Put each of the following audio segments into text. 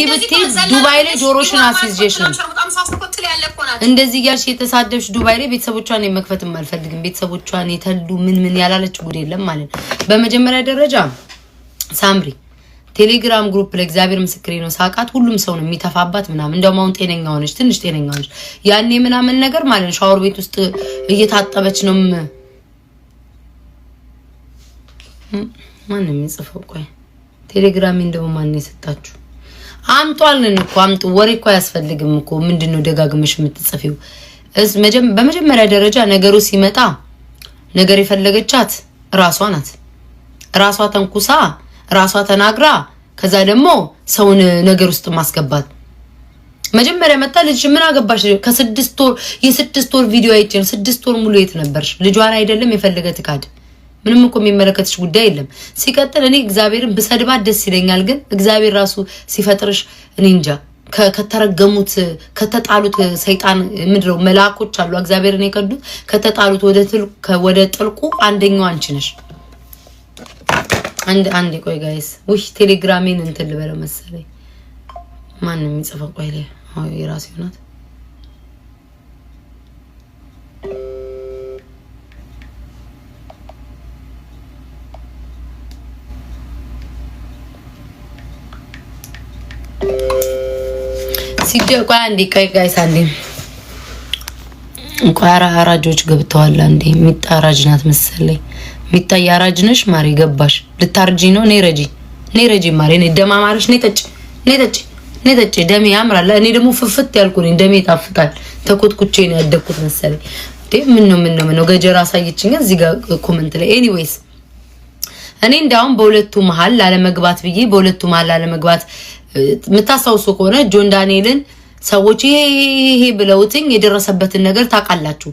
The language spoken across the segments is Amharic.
እንዲህ ብትይ ዱባይ ላይ ጆሮሽን አስይዤሽ ነው እንደዚህ ያልሽ የተሳደብሽ ዱባይ ላይ ቤተሰቦቿን የመክፈትም አልፈልግም ቤተሰቦቿን የተሉ ምን ያላለች ጉድ የለም ማለት በመጀመሪያ ደረጃ ሳምሪ ቴሌግራም ግሩፕ ለእግዚአብሔር ምስክሬ ነው ሳቃት ሁሉም ሰው ነው የሚተፋባት ምናምን እንደውም አሁን ጤነኛ ሆነች ትንሽ ጤነኛ ሆነች ያኔ ምናምን ነገር ማለት ሻወር ቤት ውስጥ እየታጠበች ነው ማንም ይጽፈው ቆይ ቴሌግራም እንደው ማን ይሰጣችሁ አምጧልን እኮ አምጡ ወሬ እኮ ያስፈልግም እኮ ምንድነው ደጋግመሽ የምትጽፊው በመጀመሪያ ደረጃ ነገሩ ሲመጣ ነገር የፈለገቻት ራሷ ናት ራሷ ተንኩሳ ራሷ ተናግራ ከዛ ደግሞ ሰውን ነገር ውስጥ ማስገባት መጀመሪያ መጣ ልጅ ምን አገባሽ ከ6 ወር የ6 ወር ቪዲዮ አይቼን 6 ወር ሙሉ የት ነበርሽ ልጇን አይደለም የፈለገ ትካድ ምንም እኮ የሚመለከትሽ ጉዳይ የለም ሲቀጥል እኔ እግዚአብሔርን በሰድባት ደስ ይለኛል ግን እግዚአብሔር ራሱ ሲፈጥርሽ እኔ እንጃ ከተረገሙት ከተጣሉት ሰይጣን ምድረው መላእክቶች አሉ እግዚአብሔርን የከዱት ከተጣሉት ወደ ጥልቁ አንደኛው አንቺ ነሽ አንድ ቆይ ጋይስ ውይ ቴሌግራሜን እንትን ልበለው መሰለኝ ማንንም ይጽፈው ቆይ ላይ አው የራሴ ናት ሲጀ ቆይ አንዴ ቆይ ጋይስ አንዴ ቆይ አራጆች ገብተዋል አንዴ ሚጣራጅ ናት መሰለኝ ሚጣ ያራጅ ነሽ ማሪ ገባሽ ልታርጂ ነው ነይ ረጂ ማሪ ነይ ደማማርሽ ነይ ጠጪ ደሜ ያምራል እኔ ደግሞ ፍፍት ያልኩ ነኝ ደሜ ታፍታል ተኮትኩቼ ነው ያደኩት መሰለኝ ምን ነው ገጀራ ሳይችኛ እዚህ ጋር ኮሜንት ላይ ኤኒዌይስ እኔ እንዳውም በሁለቱ መሃል ላለመግባት ብዬ በሁለቱ መሃል ላለመግባት ምታሳውሱ ከሆነ ጆን ዳንኤልን ሰዎች ይሄ ብለውትኝ የደረሰበትን ነገር ታቃላችሁ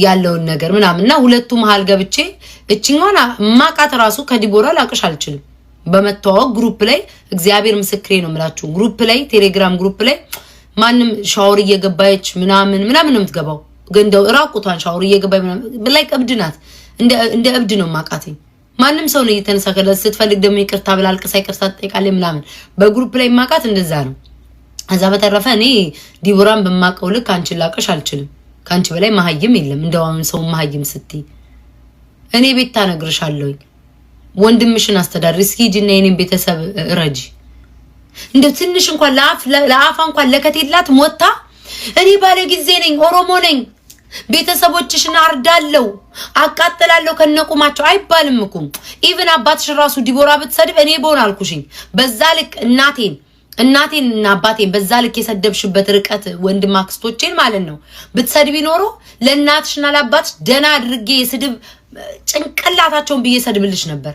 ያለውን ነገር ምናምንና ሁለቱ መሃል ገብቼ እቺኛና ማቃት ራሱ ከዲቦራ ላቅሽ አልችልም በመተዋወቅ ግሩፕ ላይ እግዚአብሔር ምስክሬ ነው ማለት ግሩፕ ላይ ቴሌግራም ግሩፕ ላይ ማንም ሻወር እየገባች ምናምን ነው የምትገባው ገንደው ራቁቷን ሻወር እየገባይ ምናምን ላይ ቀብድናት እንደ እብድ ነው ማቃተኝ ማንም ሰው ነው እየተነሳከለ ስትፈልግ ደግሞ ይቅርታ ብላልቀሳ ይቅርታ ተጠይቃለች ምናምን በግሩፕ ላይ ማቃት እንደዛ ነው አዛ በተረፈ እኔ ዲቦራን በማቀው ልክ አንቺ ላቅሽ አልችልም ካንቺ በላይ ማህይም የለም እንደው አሁን ሰው ማህይም ስትይ እኔ ቤት ታነግርሻለሁ ወንድምሽን አስተዳድሪ እስኪ ጂና የኔን ቤተሰብ ረጂ እንደው ትንሽ እንኳን ለአፋ እንኳን ለከቴላት ሞታ እኔ ባለ ጊዜ ነኝ ኦሮሞ ነኝ ቤተሰቦችሽን አርዳለው አቃጥላለው ከነቁማቸው አይባልም እኮ ኢቭን አባትሽ ራሱ ዲቦራ ብትሰድብ እኔ ቦን አልኩሽኝ በዛ ልክ እናቴንና አባቴን በዛ ልክ የሰደብሽበት ርቀት ወንድም አክስቶቼን ማለት ነው ብትሰድቢ ኖሮ ለእናትሽና ለአባትሽ ደና አድርጌ የስድብ ጭንቅላታቸውን በየሰድብልሽ ነበር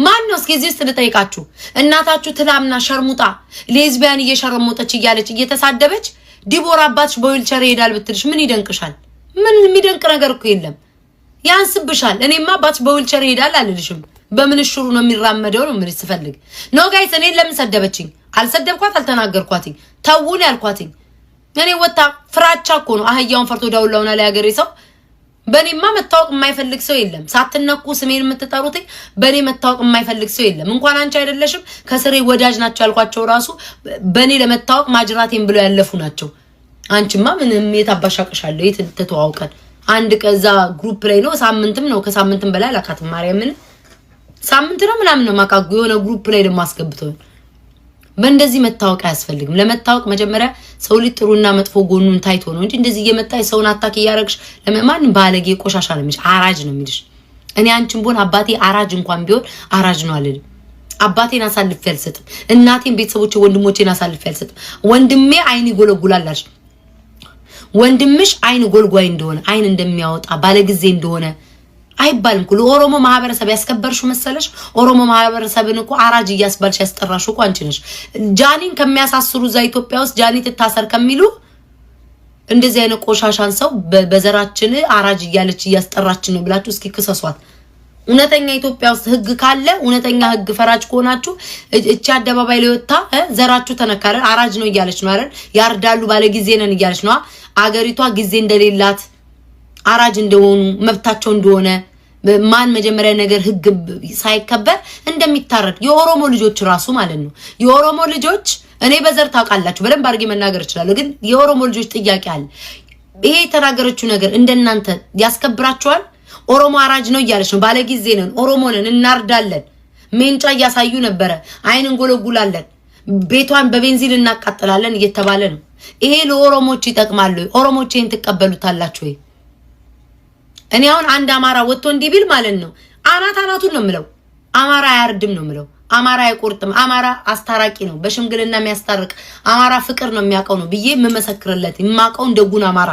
ማን ነው እስኪ እዚህ ልጠይቃችሁ እናታችሁ ትላምና ሸርሙጣ ሌዝቢያን እየሸረሞጠች እያለች እየተሳደበች ዲቦራ አባትሽ በዊልቸር ይሄዳል ብትልሽ ምን ይደንቅሻል ምን የሚደንቅ ነገር እኮ የለም ያንስብሻል እኔማ አባትሽ በዊልቸር ይሄዳል አልልሽም በምን ሽሩ ነው የሚራመደው ነው ምን ይስፈልግ ኖ ጋይስ እኔ ለምን ሰደበችኝ አልሰደብኳት አልተናገርኳትኝ ታውን ያልኳትኝ እኔ ወጣ ፍራቻ እኮ ነው አህያውን ፈርቶ ዳውላውና ላይ ሀገሬ ሰው በኔማ መታወቅ የማይፈልግ ሰው የለም ሳትነኩ ስሜን የምትጠሩትኝ በኔ መታወቅ የማይፈልግ ሰው የለም እንኳን አንቺ አይደለሽም ከስሬ ወዳጅ ናቸው ያልኳቸው ራሱ በኔ ለመታወቅ ማጅራቴን ብለው ያለፉ ናቸው አንቺማ ምንም የታባሻቀሻለሁ የተተዋውቀን አንድ ከዛ ግሩፕ ላይ ነው ሳምንትም ነው ከሳምንትም በላይ አላካት ማርያምን ሳምንት ነው ምናምን ነው ማቃጉ የሆነ ግሩፕ ላይ ለማስገብተው በእንደዚህ መታወቅ አያስፈልግም ለመታወቅ መጀመሪያ ሰው ሊጥሩና መጥፎ ጎኑን ታይቶ ነው እንጂ እንደዚህ እየመጣይ ሰውን አታክ ያረግሽ ለማን ባለጌ ቆሻሻ ነው የሚልሽ አራጅ ነው የሚልሽ እኔ አንቺን ቦን አባቴ አራጅ እንኳን ቢሆን አራጅ ነው አለልኝ አባቴን አሳልፌ አልሰጥም እናቴን ቤተሰቦቼ ወንድሞቼን አሳልፌ አልሰጥም ወንድሜ አይን ይጎለጉላልሽ ወንድምሽ አይን ጎልጓይ እንደሆነ አይን እንደሚያወጣ ባለጊዜ እንደሆነ አይባልም ኩሉ ኦሮሞ ማህበረሰብ ያስከበርሹ መሰለሽ ኦሮሞ ማህበረሰብን እኮ አራጅ ያስባልሽ ያስጠራሹ እኮ አንቺ ነሽ ጃኒን ከሚያሳስሩ ዛ ኢትዮጵያ ውስጥ ጃኒ ተታሰር ከሚሉ እንደዚህ አይነት ቆሻሻን ሰው በዘራችን አራጅ ያለች ያስጠራችን ነው ብላችሁ እስኪ ክሰሷት እውነተኛ ኢትዮጵያ ውስጥ ህግ ካለ እውነተኛ ህግ ፈራጅ ከሆናችሁ እቺ አደባባይ ላይ ወጣ ዘራችሁ ተነካረ አራጅ ነው ያለች ነው አይደል ያርዳሉ ባለ ጊዜ ነን ያለች ነው አገሪቷ ጊዜ እንደሌላት አራጅ እንደሆኑ መብታቸው እንደሆነ ማን መጀመሪያ ነገር ህግ ሳይከበር እንደሚታረድ የኦሮሞ ልጆች ራሱ ማለት ነው የኦሮሞ ልጆች እኔ በዘር ታውቃላችሁ በደንብ አድርጌ መናገር እችላለሁ ግን የኦሮሞ ልጆች ጥያቄ አለ ይሄ የተናገረችው ነገር እንደናንተ ያስከብራቸዋል ኦሮሞ አራጅ ነው እያለች ነው ባለጊዜ ነን ኦሮሞ ነን እናርዳለን ሜንጫ ያሳዩ ነበር አይን እንጎለጉላለን ቤቷን በቤንዚን እናቃጥላለን እየተባለ ነው ይሄ ለኦሮሞች ይጠቅማል ኦሮሞች ይሄን ተቀበሉታላችሁ ወይ እኔ አሁን አንድ አማራ ወጥቶ እንዲቢል ማለት ነው አናቱን ነው ምለው አማራ ያርድም ነው ምለው አማራ አይቆርጥም አማራ አስታራቂ ነው በሽምግልና የሚያስታርቅ አማራ ፍቅር ነው የሚያቀው ነው ብዬ መመሰክርለት የማቀው እንደጉን አማራ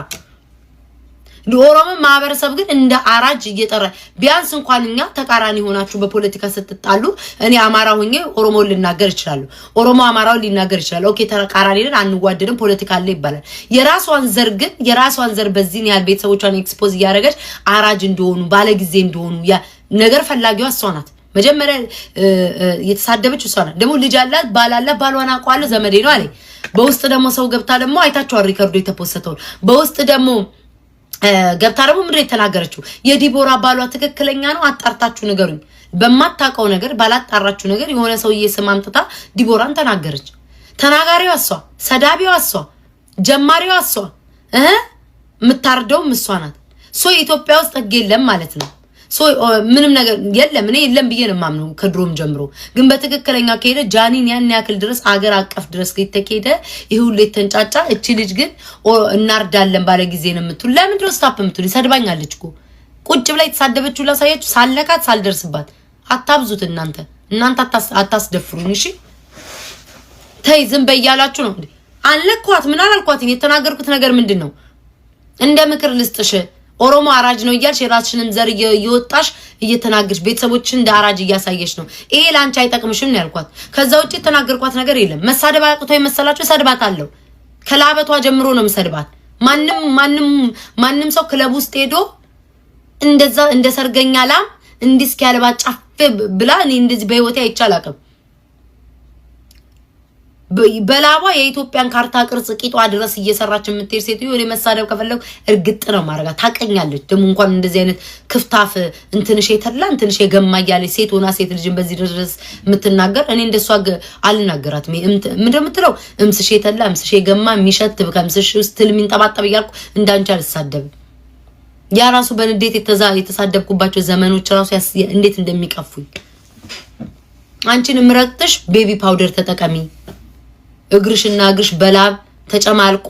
ለኦሮሞ ማህበረሰብ ግን እንደ አራጅ እየጠራ ቢያንስ እንኳንኛ ተቃራኒ ሆናችሁ በፖለቲካ ስትጣሉ እኔ አማራ ሆኜ ኦሮሞ ልናገር ይችላል ኦሮሞ አማራው ሊናገር ይችላል ኦኬ ተቃራኒ ነን አንዋደድም ፖለቲካ አለ ይባላል የራሷን ዘር በዚህን ያህል ቤተሰቦቿን ኤክስፖዝ ያደረገች አራጅ እንደሆኑ ባለጊዜ እንደሆኑ ያ ነገር ፈላጊዋ እሷናት መጀመሪያ የተሳደበች እሷናት ደግሞ ልጅ አላት ባላላት ባሏን አቋለ ዘመዴ ነው አለ በውስጥ ደግሞ ሰው ገብታ ደግሞ አይታችኋል ሪከርዶ የተፖስተው በውስጥ ደግሞ ገብታ ደግሞ ምድር የተናገረችው የዲቦራ ባሏ ትክክለኛ ነው አጣርታችሁ ንገሩኝ በማታቀው ነገር ባላጣራችሁ ነገር የሆነ ሰውዬ ስም አምጥታ ዲቦራን ተናገረች ተናጋሪዋ እሷ ሰዳቢዋ እሷ ጀማሪዋ እሷ ምታርደው እሷ ናት ሶ ኢትዮጵያ ውስጥ ህግ የለም ማለት ነው ሶ ምንም ነገር የለም እኔ የለም ብዬ ነው ማምነው ከድሮም ጀምሮ ግን በትክክለኛ ከሄደ ጃኒን ያን ያክል ድረስ አገር አቀፍ ድረስ ከተከሄደ ይሁን ለተንጫጫ እቺ ልጅ ግን እናርዳለን ባለ ጊዜ ነው የምትሉ ለምን ድረስ ስታፕ የምትሉ ይሰድባኛለች እኮ ቁጭ ብላ የተሳደበችው ላሳያችሁ ሳለካት ሳልደርስባት አታብዙት እናንተ አታስደፍሩኝ እሺ ተይ ዝም በያላችሁ ነው እንዴ አለኳት ምን አላልኳት የተናገርኩት ነገር ምንድነው እንደ ምክር ልስጥሽ ኦሮሞ አራጅ ነው ይያልሽ የራስሽንም ዘር እየወጣሽ እየተናገርሽ ቤተሰቦችን እንደ አራጅ እያሳየሽ ነው ይሄ ላንቺ አይጠቅምሽም ነው ያልኳት ከዛ ውጪ የተናገርኳት ነገር የለም መሳደብ አቅቶኝ መሰላችሁ ሰድባታለሁ ከላበቷ ጀምሮ ነው መሰድባት ማንንም ሰው ክለብ ውስጥ ሄዶ እንደዛ እንደ ሰርገኛ ላም እንዲስኪ ያለባ ጫፍ ብላ እኔ እንደዚህ በህይወቴ አይቻላቅም በላባ የኢትዮጵያን ካርታ ቅርጽ ቂጧ ድረስ እየሰራች የምትሄድ ሴትዮ እኔ መሳደብ ከፈለኩ እርግጥ ነው ማረጋ ታቀኛለች ደግሞ እንኳን እንደዚህ አይነት ክፍታፍ እንትንሽ የተላ እንትንሽ የገማ ያለ ሴት ሆና ሴት ልጅን በዚህ ድረስ የምትናገር እኔ እንደሷ አልናገራት ምንድነው የምትለው እምስሽ የተላ እምስሽ የገማ የሚሸት በከምስሽ ውስጥ ልሚንጠባጠብ ይያልኩ እንዳንቺ አልሳደብ ያ ራሱ በንዴት የተሳደብኩባቸው ዘመኖች ራሱ እንዴት እንደሚቀፉኝ አንቺን ምረጥሽ ቤቢ ፓውደር ተጠቀሚ እግርሽና እግርሽ በላብ ተጨማልቆ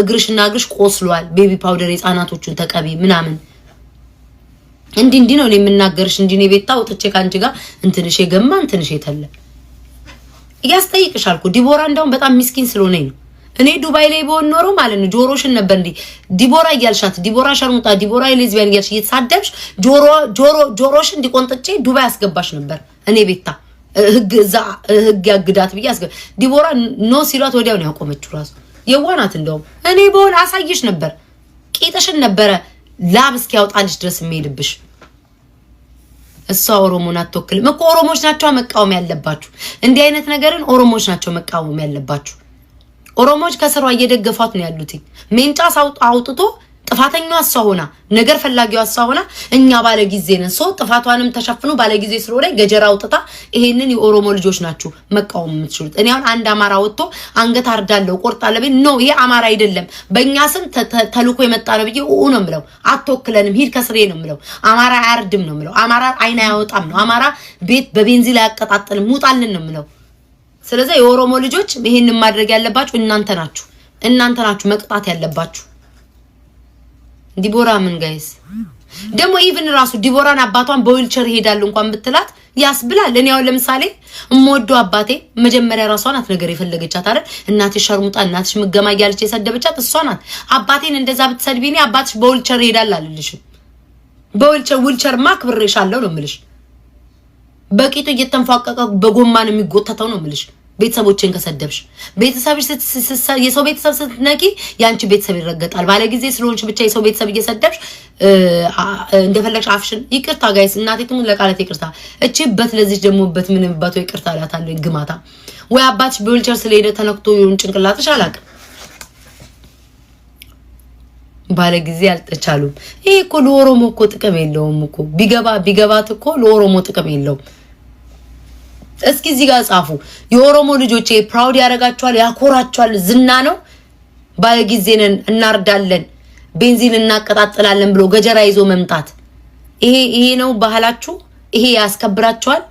እግርሽና እግርሽ ቆስሏል ቤቢ ፓውደር የጻናቶቹን ተቀቢ ምናምን እንዲ ነው የምናገርሽ እንጂ ነው ቤታው ጥቼ ካንቺ ጋር እንትንሽ የገማ እንትንሽ የተለ ያስጠይቅሻልኩ ዲቦራ እንደውም በጣም ምስኪን ስለሆነ ነው እኔ ዱባይ ላይ በሆነ ኖሮ ማለት ነው ጆሮሽን ነበር እንዴ ዲቦራ ይያልሻት ዲቦራ ሸርሙጣ ዲቦራ ሌዝቢያን ይያልሽ እየተሳደብሽ ጆሮሽን እንዲቆንጥጬ ዱባይ አስገባሽ ነበር እኔ ቤታ ህግ ያግዳት ብያስ ዲቦራ ኖ ሲሏት ወዲያው ነው ያቆመችው ራሱ የዋናት እንደውም እኔ በሆነ አሳይሽ ነበር ቂጥሽን ነበር ላብ እስኪያወጣልሽ ድረስ የሚሄድብሽ እሷ ኦሮሞን አትወክልም እኮ ኦሮሞች ናቸው መቃወም ያለባችሁ እንዲህ አይነት ነገርን ኦሮሞች ናቸው መቃወም ያለባችሁ ኦሮሞች ከስሯ እየደገፋት ነው ያሉት ሜንጫ አውጥቶ ጥፋተኛው እሷ ሆና ነገር ፈላጊው እሷ ሆና እኛ ባለ ጊዜ ነን ሶ ጥፋቷንም ተሸፍኑ ባለ ጊዜ ስለሆነ ገጀራ አውጥታ ይሄንን የኦሮሞ ልጆች ናቸው መቃወም የምትችሉት እኔ አሁን አንድ አማራ ወጥቶ አንገት አርዳለው ቆርጣለ ቢል ኖ ይሄ አማራ አይደለም በእኛ ስም ተልኮ የመጣ ነው ብዬ ነው ምለው አትወክለንም ሂድ ከስሬ ነው ምለው አማራ አያርድም ነው ምለው አማራ አይና ያወጣም ነው አማራ ቤት በቤንዚን ላይ ያቀጣጥልም ሙጣልን ነው ምለው ስለዚህ የኦሮሞ ልጆች ይሄንን ማድረግ ያለባችሁ እናንተ ናችሁ መቅጣት ያለባችሁ ዲቦራ ምን ጋይስ ደግሞ ኢቭን ራሱ ዲቦራን አባቷን በዊልቸር ይሄዳል እንኳን ብትላት ያስብላል እኔ ያው ለምሳሌ እሞዶ አባቴ መጀመሪያ ራሷን ነገር የፈለገቻት አይደል እናቴ ሸርሙጣ እናትሽ ምገማ ያለች የሰደበቻት እሷ ናት አባቴን እንደዛ ብትሰድቢኒ አባትሽ በዊልቸር ይሄዳል አልልሽ በዊልቸር ማክብሬሻለሁ ነው ምልሽ በቂቱ እየተንፋቀቀ በጎማ ነው የሚጎተተው ነው ምልሽ ቤተሰቦችን ከሰደብሽ ቤተሰብሽ የሰው ቤተሰብ ስትነቂ ያንቺ ቤተሰብ ይረገጣል ባለ ጊዜ ስለሆንሽ ብቻ የሰው ቤተሰብ እየሰደብሽ እንደፈለግሽ አፍሽን ይቅርታ ጋይስ እናቴቱም ለቃላት ይቅርታ እቺበት ለዚህ ደሞበት ምንም ባቶ ይቅርታ አላታለሁ ግማታ ወይ አባትሽ በዊልቸር ስለሄደ ተነክቶ ይሁን ጭንቅላትሽ አላቅ ባለ ጊዜ አልተቻሉም። ይሄ እኮ ለኦሮሞ እኮ ጥቅም የለውም እኮ ቢገባት እኮ ለኦሮሞ ጥቅም የለውም። እስኪ እዚህ ጋር ጻፉ። የኦሮሞ ልጆች ፕራውድ ያደርጋቸዋል፣ ያኮራቸዋል። ዝና ነው። ባለ ጊዜ ነን፣ እናርዳለን፣ ቤንዚን እናቀጣጥላለን ብሎ ገጀራ ይዞ መምጣት ይሄ ነው ባህላችሁ? ይሄ ያስከብራቸዋል?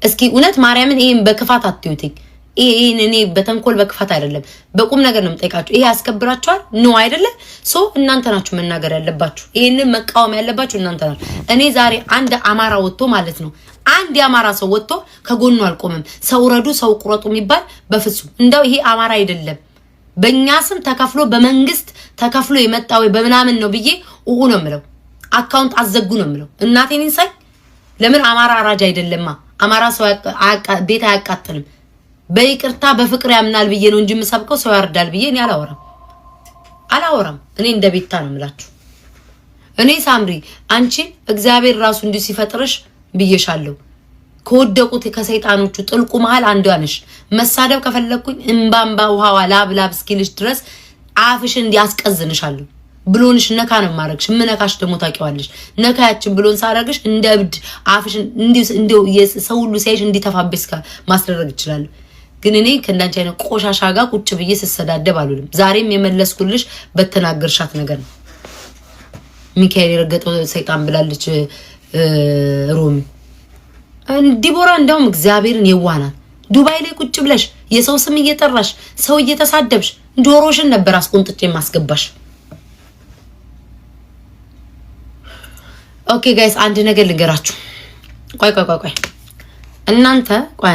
እስኪ እውነት ማርያምን ይሄን በክፋት አትዩትኝ። ይሄን እኔ በተንኮል በክፋት አይደለም በቁም ነገር ነው የምጠይቃችሁ። ይሄ ያስከብራቸዋል ነው አይደለ? ሶ እናንተ ናችሁ መናገር ያለባችሁ። ይሄንን መቃወም ያለባችሁ እናንተ ናችሁ። እኔ ዛሬ አንድ አማራ ወጥቶ ማለት ነው አንድ የአማራ ሰው ወጥቶ ከጎኑ አልቆምም። ሰው ረዱ ሰው ቁረጡ የሚባል በፍጹም እንደው ይሄ አማራ አይደለም። በእኛ ስም ተከፍሎ በመንግስት ተከፍሎ የመጣ ወይ በምናምን ነው ብዬ ነው የምለው። አካውንት አዘጉ ነው የምለው። እናቴን እንሳይ። ለምን አማራ አራጅ አይደለማ? አማራ ሰው ቤት አያቃጥልም። በይቅርታ በፍቅር ያምናል ብዬ ነው እንጂ የምሰብከው ሰው ያርዳል ብዬ እኔ አላወራም። እኔ እንደ ቤታ ነው የምላችሁ። እኔ ሳምሪ አንቺ እግዚአብሔር ራሱ እንዲህ ሲፈጥርሽ ብዬሻለሁ። ከወደቁት ከሰይጣኖቹ ጥልቁ መሃል አንዷ ነሽ። መሳደብ ከፈለኩኝ እንባንባ ውሃዋ ላብ እስኪልሽ ድረስ አፍሽ እንዲያስቀዝንሻለሁ። ብሎንሽ ነካ ነው ማረግሽ። ምነካሽ ደግሞ ታውቂዋለሽ። ነካያችን ብሎን ሳረግሽ እንደ እብድ አፍሽ እንዲው ሰው ሁሉ ሲያይሽ እንዲተፋብሽ ማስደረግ ይችላል። ግን እኔ ከእንዳንቺ አይነት ቆሻሻ ጋር ቁጭ ብዬ ስሰዳደብ አልውልም። ዛሬም የመለስኩልሽ በተናገርሻት ነገር ነው። ሚካኤል የረገጠው ሰይጣን ብላለች ሮሚ። ዲቦራ እንደውም እግዚአብሔርን የዋናት ዱባይ ላይ ቁጭ ብለሽ የሰው ስም እየጠራሽ ሰው እየተሳደብሽ ዶሮሽን ነበር አስቆንጥጬ ማስገባሽ። ኦኬ ጋይስ አንድ ነገር ልንገራችሁ። ቆይ እናንተ ቆይ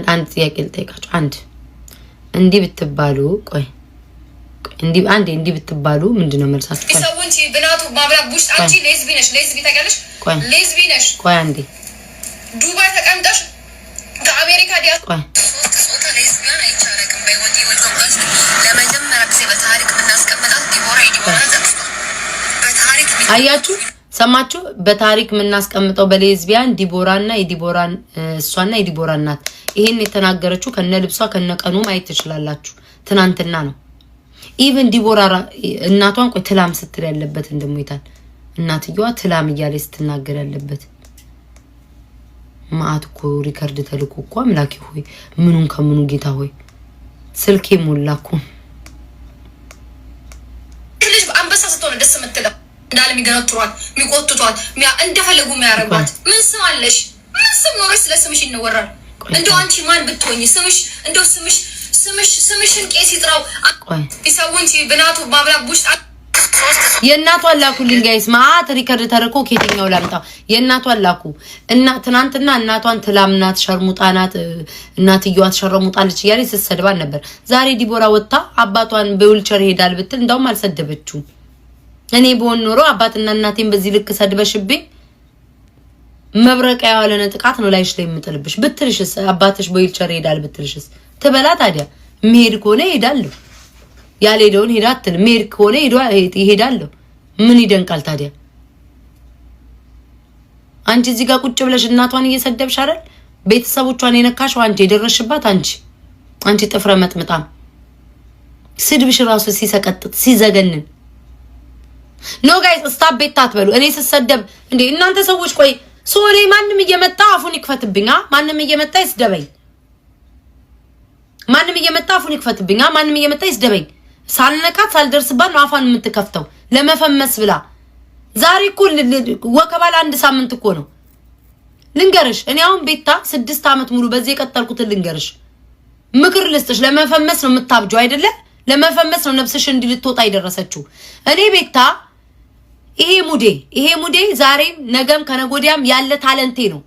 አንድ ጥያቄ ልጠይቃችሁ። እንዲህ ብትባሉ እንዲህ ብትባሉ ምንድነው መልሳችሁ? ሰውንቺ ብናቱ ባብላ ቡሽ አንቺ ሌዝቢ ታውቂያለሽ? ሌዝቢ ነሽ። ቆይ አንዴ ዱባይ ተቀምጠሽ ከአሜሪካ ቆይ ሶታ ሌዝቢያን አይቻለቅም። በህይወቴ ወልቆስ ለመጀመሪያ ጊዜ በታሪክ የምናስቀምጣት ዲቦራ በታሪክ አያችሁ፣ ሰማችሁ? በታሪክ የምናስቀምጠው በሌዝቢያን ዲቦራና የዲቦራን እሷና የዲቦራ እናት ይሄን የተናገረችው ከነ ልብሷ ከነ ቀኑ ማየት ትችላላችሁ። ትናንትና ነው። ኢቭን ዲቦራ እናቷን ቆይ ትላም ስትል ያለበት እንደሞይታል እናትየዋ ትላም እያለ ስትናገር ያለበት ማአት እኮ ሪከርድ ተልኮ እኮ አምላኪ ሆይ ምኑን ከምኑ ጌታ ሆይ ስልኬ ሞላኩ። ልጅ አንበሳ ስትሆን ደስ የምትለው እንዳለ የሚገነጥሯት የሚቆጥቷት እንደፈለጉ የሚያረጓት ምን ስም አለሽ? ምን ስም ኖረሽ ስለስምሽ ይነወራል? እንደው አንቺ ማን ብትሆኚ ስምሽ እንደው ስምሽን ቄስ ይጥራው ይሰውንቺ ብናቱ ባብላ ቡሽ የእናቷን ላኩልኝ ጋይስ። ማአት ሪከርድ ተርኮ ከየትኛው ላምጣው? የእናቷን ላኩ እና ትናንትና እናቷን ትላምናት ሸርሙጣናት እናትየዋ ተሸረሙጣለች እያለች ስትሰድባን ነበር። ዛሬ ዲቦራ ወጣ አባቷን በዊልቸር ሄዳል ብትል እንደውም አልሰደበችውም። እኔ በሆን ኖሮ አባትና እናቴን በዚህ ልክ ሰድበሽብኝ መብረቃ ያለነ ጥቃት ነው ላይሽ ላይ የምጥልብሽ ብትልሽስ፣ አባትሽ በዊልቸር ሄዳል ብትልሽስ ትበላ። ታዲያ መሄድ ከሆነ ሄዳለሁ፣ ያልሄደውን ሄዳ አትል። መሄድ ከሆነ ይሄዳለሁ። ምን ይደንቃል ታዲያ? አንቺ እዚህ ጋር ቁጭ ብለሽ እናቷን እየሰደብሽ አይደል? ቤተሰቦቿን የነካሽው አንቺ፣ የደረሽባት አንቺ ጥፍረ መጥምጣም። ስድብሽ ራሱ ሲሰቀጥጥ ሲዘገንን ኖ ጋይስ ስታፕ ቤት አትበሉ። እኔ ስሰደብ እንዴ እናንተ ሰዎች ቆይ ሶሪ ማንም እየመጣ አፉን ይክፈትብኛ። ማንም እየመጣ ይስደበኝ። ማንም እየመጣ አፉን ይክፈትብኛ። ማንም እየመጣ ይስደበኝ። ሳልነካት ሳልደርስባት ነው አፏን የምትከፍተው ለመፈመስ ብላ። ዛሬ እኮ ወከባል አንድ ሳምንት እኮ ነው። ልንገርሽ እኔ አሁን ቤታ 6 አመት ሙሉ በዚህ የቀጠልኩትን ልንገርሽ። ምክር ልስጥሽ። ለመፈመስ ነው የምታብጀው አይደለ? ለመፈመስ ነው ነፍስሽ እንዲልትወጣ አይደረሰችው። እኔ ቤታ ይሄ ሙዴ ዛሬም ነገም ከነጎዲያም ያለ ታለንቴ ነው።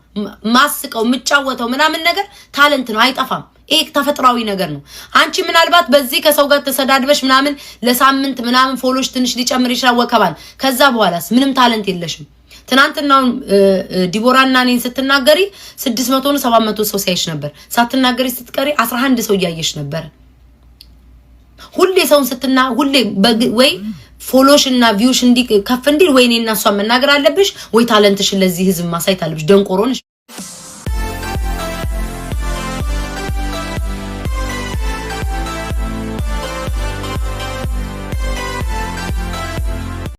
ማስቀው የምጫወተው ምናምን ነገር ታለንት ነው፣ አይጠፋም። ይሄ ተፈጥሯዊ ነገር ነው። አንቺ ምናልባት በዚህ ከሰው ጋር ተሰዳድበሽ ምናምን ለሳምንት ምናምን ፎሎሽ ትንሽ ሊጨምር ይችላል ወከባል። ከዛ በኋላስ ምንም ታለንት የለሽም። ትናንትናው ዲቦራና እኔን ስትናገሪ 600 ነው 700 ሰው ሲያይሽ ነበር። ሳትናገሪ ስትቀሪ 11 ሰው እያየሽ ነበር። ሁሌ ሰውን ስትና ሁሌ ወይ ፎሎሽ እና ቪውሽ እንዲ ከፍ እንዲል ወይ እኔና እሷ መናገር አለብሽ ወይ ታለንትሽ ለዚህ ህዝብ ማሳየት አለብሽ። ደንቆሮንሽ